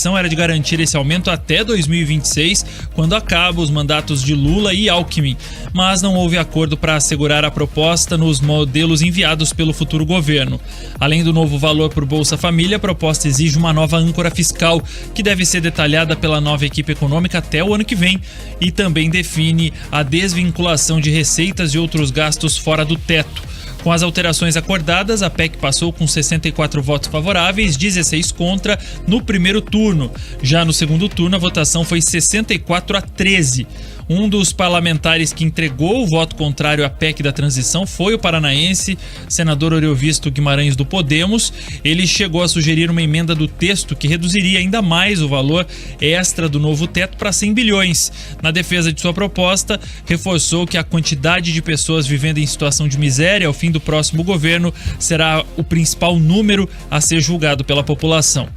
intenção era de garantir esse aumento até 2026, quando acabam os mandatos de Lula e Alckmin, mas não houve acordo para assegurar a proposta nos modelos enviados pelo futuro governo. Além do novo valor por Bolsa Família, a proposta exige uma nova âncora fiscal, que deve ser detalhada pela nova equipe econômica até o ano que vem, e também define a desvinculação de receitas e outros gastos fora do teto. Com as alterações acordadas, a PEC passou com 64 votos favoráveis, 16 contra no primeiro turno. Já no segundo turno, a votação foi 64-13. Um dos parlamentares que entregou o voto contrário à PEC da transição foi o paranaense, senador Oriovisto Guimarães do Podemos. Ele chegou a sugerir uma emenda do texto que reduziria ainda mais o valor extra do novo teto para 100 bilhões. Na defesa de sua proposta, reforçou que a quantidade de pessoas vivendo em situação de miséria ao fim do próximo governo será o principal número a ser julgado pela população.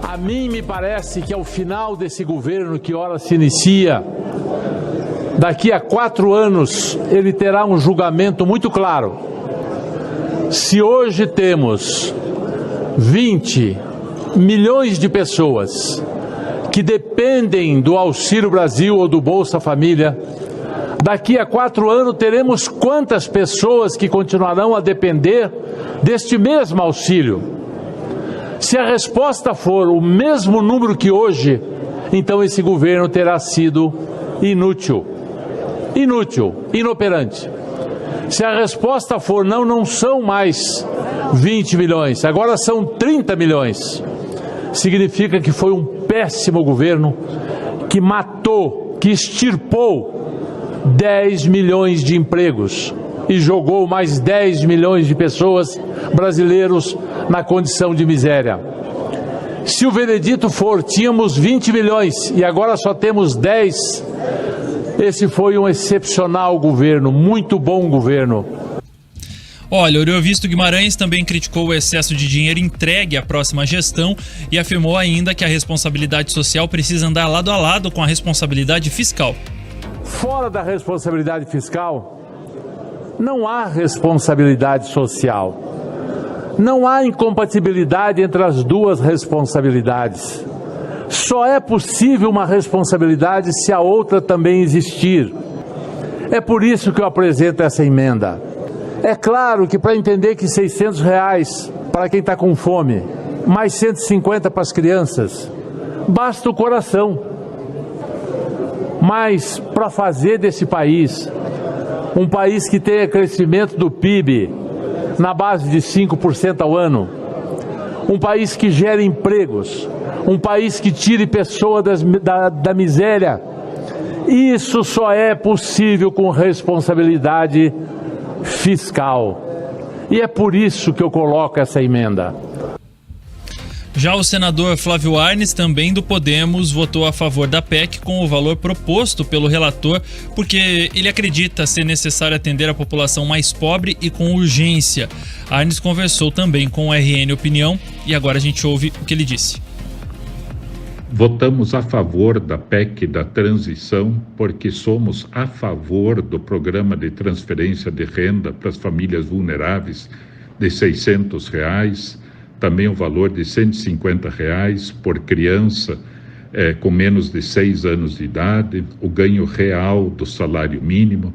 A mim me parece que ao final desse governo que ora se inicia, daqui a 4 anos ele terá um julgamento muito claro. Se hoje temos 20 milhões de pessoas que dependem do Auxílio Brasil ou do Bolsa Família, daqui a 4 anos teremos quantas pessoas que continuarão a depender deste mesmo auxílio? Se a resposta for o mesmo número que hoje, então esse governo terá sido inútil, inoperante. Se a resposta for não são mais 20 milhões, agora são 30 milhões, significa que foi um péssimo governo que matou, que extirpou 10 milhões de empregos e jogou mais 10 milhões de pessoas, brasileiros, na condição de miséria. Se o veredito for, tínhamos 20 milhões e agora só temos 10, esse foi um excepcional governo, muito bom governo. Olha, Oriovisto Guimarães também criticou o excesso de dinheiro entregue à próxima gestão e afirmou ainda que a responsabilidade social precisa andar lado a lado com a responsabilidade fiscal. Fora da responsabilidade fiscal, não há responsabilidade social. Não há incompatibilidade entre as duas responsabilidades. Só é possível uma responsabilidade se a outra também existir. É por isso que eu apresento essa emenda. É claro que para entender que R$600 para quem está com fome, mais 150 para as crianças, basta o coração. Mas para fazer desse país um país que tenha crescimento do PIB na base de 5% ao ano, um país que gere empregos, um país que tire pessoas da miséria, isso só é possível com responsabilidade fiscal. E é por isso que eu coloco essa emenda. Já o senador Flávio Arnes, também do Podemos, votou a favor da PEC com o valor proposto pelo relator, porque ele acredita ser necessário atender a população mais pobre e com urgência. Arnes conversou também com o RN Opinião e agora a gente ouve o que ele disse. Votamos a favor da PEC da transição porque somos a favor do programa de transferência de renda para as famílias vulneráveis de R$600, também o valor de R$150 por criança com menos de 6 anos de idade, o ganho real do salário mínimo,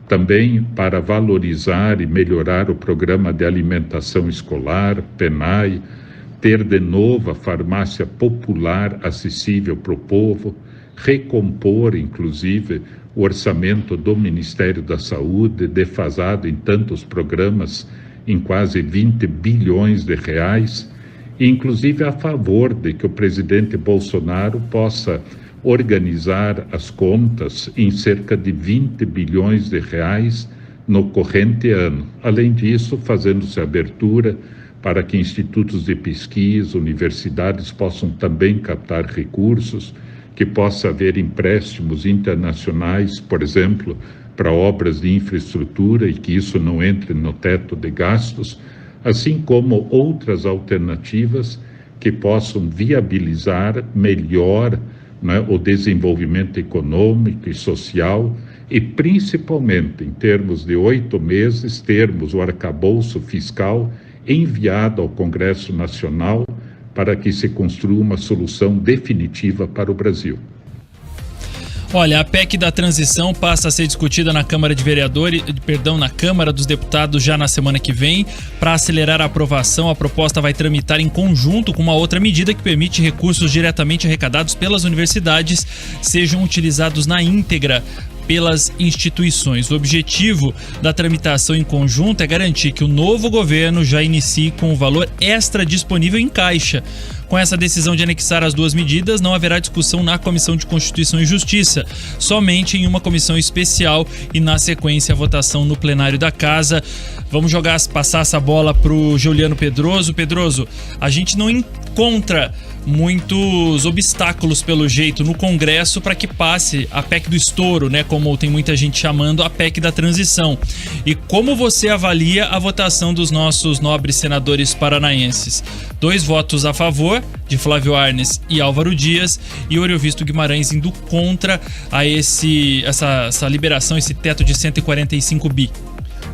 também para valorizar e melhorar o programa de alimentação escolar, PENAE, ter de novo a farmácia popular acessível para o povo, recompor, inclusive, o orçamento do Ministério da Saúde, defasado em tantos programas, em quase 20 bilhões de reais, e inclusive a favor de que o presidente Bolsonaro possa organizar as contas em cerca de 20 bilhões de reais no corrente ano. Além disso, fazendo-se abertura para que institutos de pesquisa, universidades possam também captar recursos, que possa haver empréstimos internacionais, por exemplo, para obras de infraestrutura e que isso não entre no teto de gastos, assim como outras alternativas que possam viabilizar melhor, né, o desenvolvimento econômico e social e principalmente em termos de 8 meses termos o arcabouço fiscal enviado ao Congresso Nacional para que se construa uma solução definitiva para o Brasil. Olha, a PEC da transição passa a ser discutida na Câmara de Vereadores, na Câmara dos Deputados já na semana que vem. Para acelerar a aprovação, a proposta vai tramitar em conjunto com uma outra medida que permite recursos diretamente arrecadados pelas universidades sejam utilizados na íntegra pelas instituições. O objetivo da tramitação em conjunto é garantir que o novo governo já inicie com o valor extra disponível em caixa. Com essa decisão de anexar as duas medidas, não haverá discussão na Comissão de Constituição e Justiça, somente em uma comissão especial e, na sequência, a votação no plenário da Casa. Vamos passar essa bola pro Juliano Pedroso. Pedroso, a gente não encontra muitos obstáculos, pelo jeito, no Congresso para que passe a PEC do estouro, né? Como tem muita gente chamando, a PEC da transição. E como você avalia a votação dos nossos nobres senadores paranaenses? 2 votos a favor, de Flávio Arnes e Álvaro Dias, e Oriovisto Guimarães indo contra essa liberação, esse teto de 145 bi.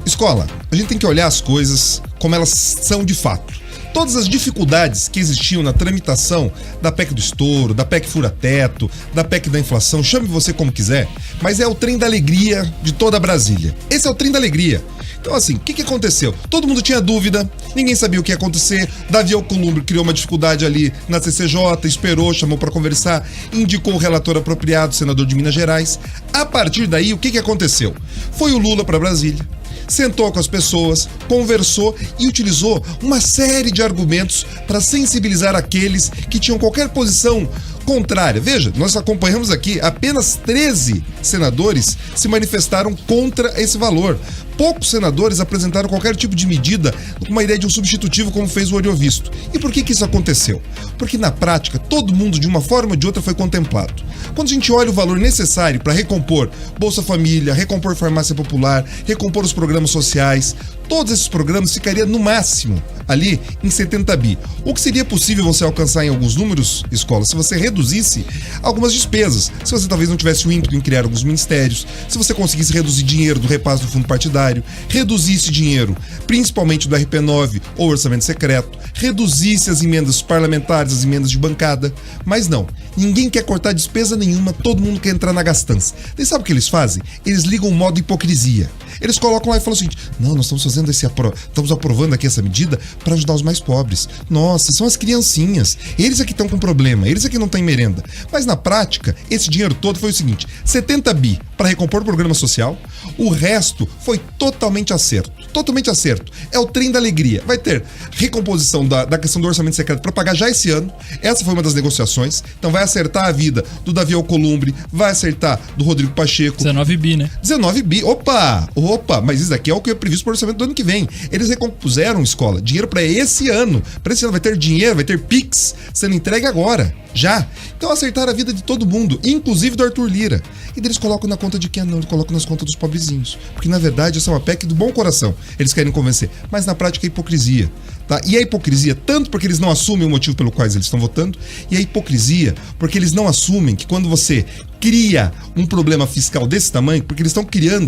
Escola, a gente tem que olhar as coisas como elas são de fato. Todas as dificuldades que existiam na tramitação da PEC do estouro, da PEC fura-teto, da PEC da inflação, chame você como quiser, mas é o trem da alegria de toda Brasília. Esse é o trem da alegria. Então, assim, o que aconteceu? Todo mundo tinha dúvida, ninguém sabia o que ia acontecer. Davi Alcolumbre criou uma dificuldade ali na CCJ, esperou, chamou para conversar, indicou o relator apropriado, senador de Minas Gerais. A partir daí, o que aconteceu? Foi o Lula para Brasília, sentou com as pessoas, conversou e utilizou uma série de argumentos para sensibilizar aqueles que tinham qualquer posição contrária. Veja, nós acompanhamos aqui, apenas 13 senadores se manifestaram contra esse valor. Poucos senadores apresentaram qualquer tipo de medida com uma ideia de um substitutivo, como fez o Oriovisto. E por que isso aconteceu? Porque na prática, todo mundo, de uma forma ou de outra, foi contemplado. Quando a gente olha o valor necessário para recompor Bolsa Família, recompor Farmácia Popular, recompor os programas sociais, todos esses programas ficariam no máximo ali em 70 bi. O que seria possível você alcançar em alguns números, escola, se você reduzisse algumas despesas, se você talvez não tivesse o ímpeto em criar alguns ministérios, se você conseguisse reduzir dinheiro do repasse do fundo partidário, reduzisse dinheiro, principalmente do RP9 ou orçamento secreto, reduzisse as emendas parlamentares, as emendas de bancada, mas não. Ninguém quer cortar despesa nenhuma, todo mundo quer entrar na gastança. Daí sabe o que eles fazem? Eles ligam o modo hipocrisia. Eles colocam lá e falam o seguinte: não, nós estamos fazendo estamos aprovando aqui essa medida para ajudar os mais pobres. Nossa, são as criancinhas. Eles é que estão com problema, eles é que não têm merenda. Mas na prática, esse dinheiro todo foi o seguinte: 70 bi para recompor o programa social, o resto foi totalmente acerto. Totalmente acerto. É o trem da alegria. Vai ter recomposição da questão do orçamento secreto para pagar já esse ano. Essa foi uma das negociações. Então vai acertar a vida do Davi Alcolumbre, vai acertar do Rodrigo Pacheco. 19 bi, né? 19 bi. Opa, mas isso daqui é o que é previsto para o orçamento do ano que vem. Eles recompuseram, escola, dinheiro para esse ano. Para esse ano vai ter dinheiro, vai ter Pix sendo entregue agora. Já. Então acertaram a vida de todo mundo, inclusive do Arthur Lira. E eles colocam na conta de quem? Não, eles colocam nas contas dos pobrezinhos. Porque na verdade essa é uma PEC do bom coração. Eles querem convencer. Mas na prática é hipocrisia. Tá? E a hipocrisia, tanto porque eles não assumem o motivo pelo qual eles estão votando, e a hipocrisia porque eles não assumem que quando você cria um problema fiscal desse tamanho, porque eles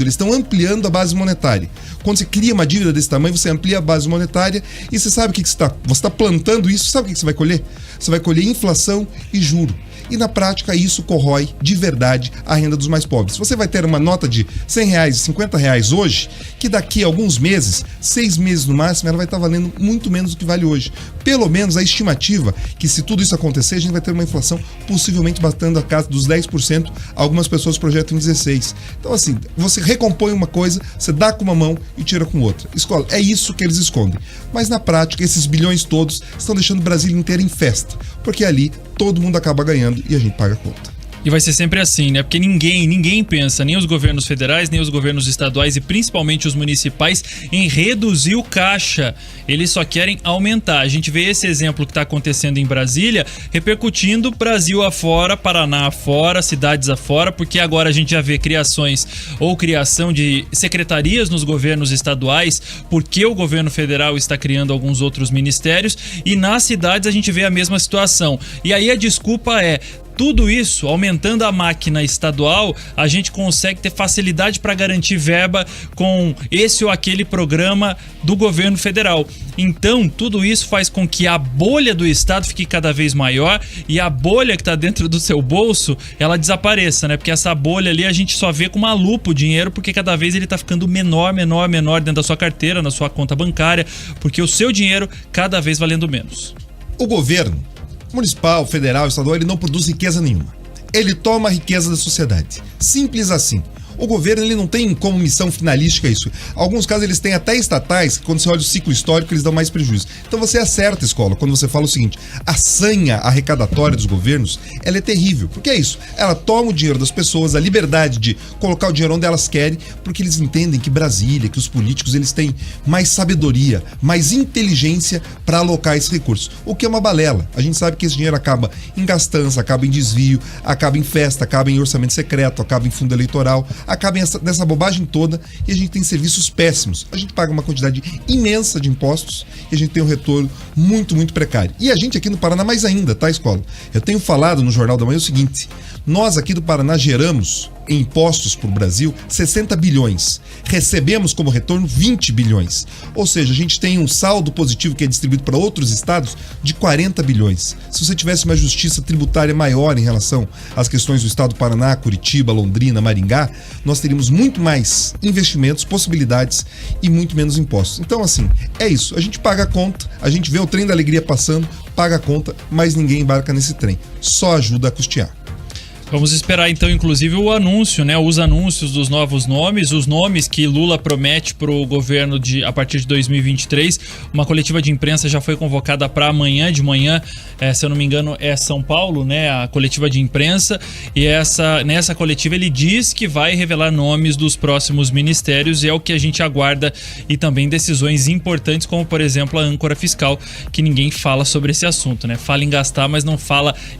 estão ampliando a base monetária. Quando você cria uma dívida desse tamanho, você amplia a base monetária e você sabe o que você está plantando isso, sabe o que você vai colher? Você vai colher inflação e juro. E na prática isso corrói de verdade a renda dos mais pobres. Você vai ter uma nota de R$100 e R$50 hoje, que daqui a alguns meses, 6 meses no máximo, ela vai estar valendo muito menos do que vale hoje. Pelo menos a estimativa que, se tudo isso acontecer, a gente vai ter uma inflação possivelmente batendo a casa dos 10%, algumas pessoas projetam em 16%. Então assim, você recompõe uma coisa, você dá com uma mão e tira com outra. Escola, é isso que eles escondem. Mas na prática, esses bilhões todos estão deixando o Brasil inteiro em festa, porque ali todo mundo acaba ganhando e a gente paga a conta. E vai ser sempre assim, né? Porque ninguém pensa, nem os governos federais, nem os governos estaduais e principalmente os municipais, em reduzir o caixa. Eles só querem aumentar. A gente vê esse exemplo que está acontecendo em Brasília, repercutindo Brasil afora, Paraná afora, cidades afora, porque agora a gente já vê criação de secretarias nos governos estaduais, porque o governo federal está criando alguns outros ministérios, e nas cidades a gente vê a mesma situação. E aí a desculpa é: Tudo isso, aumentando a máquina estadual, a gente consegue ter facilidade para garantir verba com esse ou aquele programa do governo federal. Então, tudo isso faz com que a bolha do Estado fique cada vez maior e a bolha que está dentro do seu bolso, ela desapareça, né? Porque essa bolha ali a gente só vê com uma lupa o dinheiro, porque cada vez ele está ficando menor dentro da sua carteira, na sua conta bancária, porque o seu dinheiro cada vez valendo menos. O governo municipal, federal, estadual, ele não produz riqueza nenhuma. Ele toma a riqueza da sociedade. Simples assim. O governo ele não tem como missão finalística isso. Alguns casos eles têm até estatais que quando você olha o ciclo histórico eles dão mais prejuízo. Então você acerta, escola, quando você fala o seguinte: a sanha arrecadatória dos governos, ela é terrível. Porque é isso, ela toma o dinheiro das pessoas, a liberdade de colocar o dinheiro onde elas querem, porque eles entendem que Brasília, que os políticos eles têm mais sabedoria, mais inteligência para alocar esses recursos. O que é uma balela. A gente sabe que esse dinheiro acaba em gastança, acaba em desvio, acaba em festa, acaba em orçamento secreto, acaba em fundo eleitoral, acaba nessa bobagem toda, e a gente tem serviços péssimos. A gente paga uma quantidade imensa de impostos e a gente tem um retorno muito, muito precário. E a gente aqui no Paraná mais ainda, tá, escola? Eu tenho falado no Jornal da Manhã o seguinte: nós aqui do Paraná geramos em impostos para o Brasil 60 bilhões. Recebemos como retorno 20 bilhões. Ou seja, a gente tem um saldo positivo que é distribuído para outros estados de 40 bilhões. Se você tivesse uma justiça tributária maior em relação às questões do estado do Paraná, Curitiba, Londrina, Maringá, nós teríamos muito mais investimentos, possibilidades e muito menos impostos. Então, assim, é isso. A gente paga a conta, a gente vê o trem da alegria passando, paga a conta, mas ninguém embarca nesse trem. Só ajuda a custear. Vamos esperar então, inclusive, o anúncio, né? Os anúncios dos novos nomes, os nomes que Lula promete para o governo a partir de 2023. Uma coletiva de imprensa já foi convocada para amanhã de manhã, se eu não me engano, é São Paulo, né? A coletiva de imprensa. E nessa coletiva ele diz que vai revelar nomes dos próximos ministérios, e é o que a gente aguarda, e também decisões importantes, como por exemplo a âncora fiscal, que ninguém fala sobre esse assunto, né? Fala em gastar, mas não fala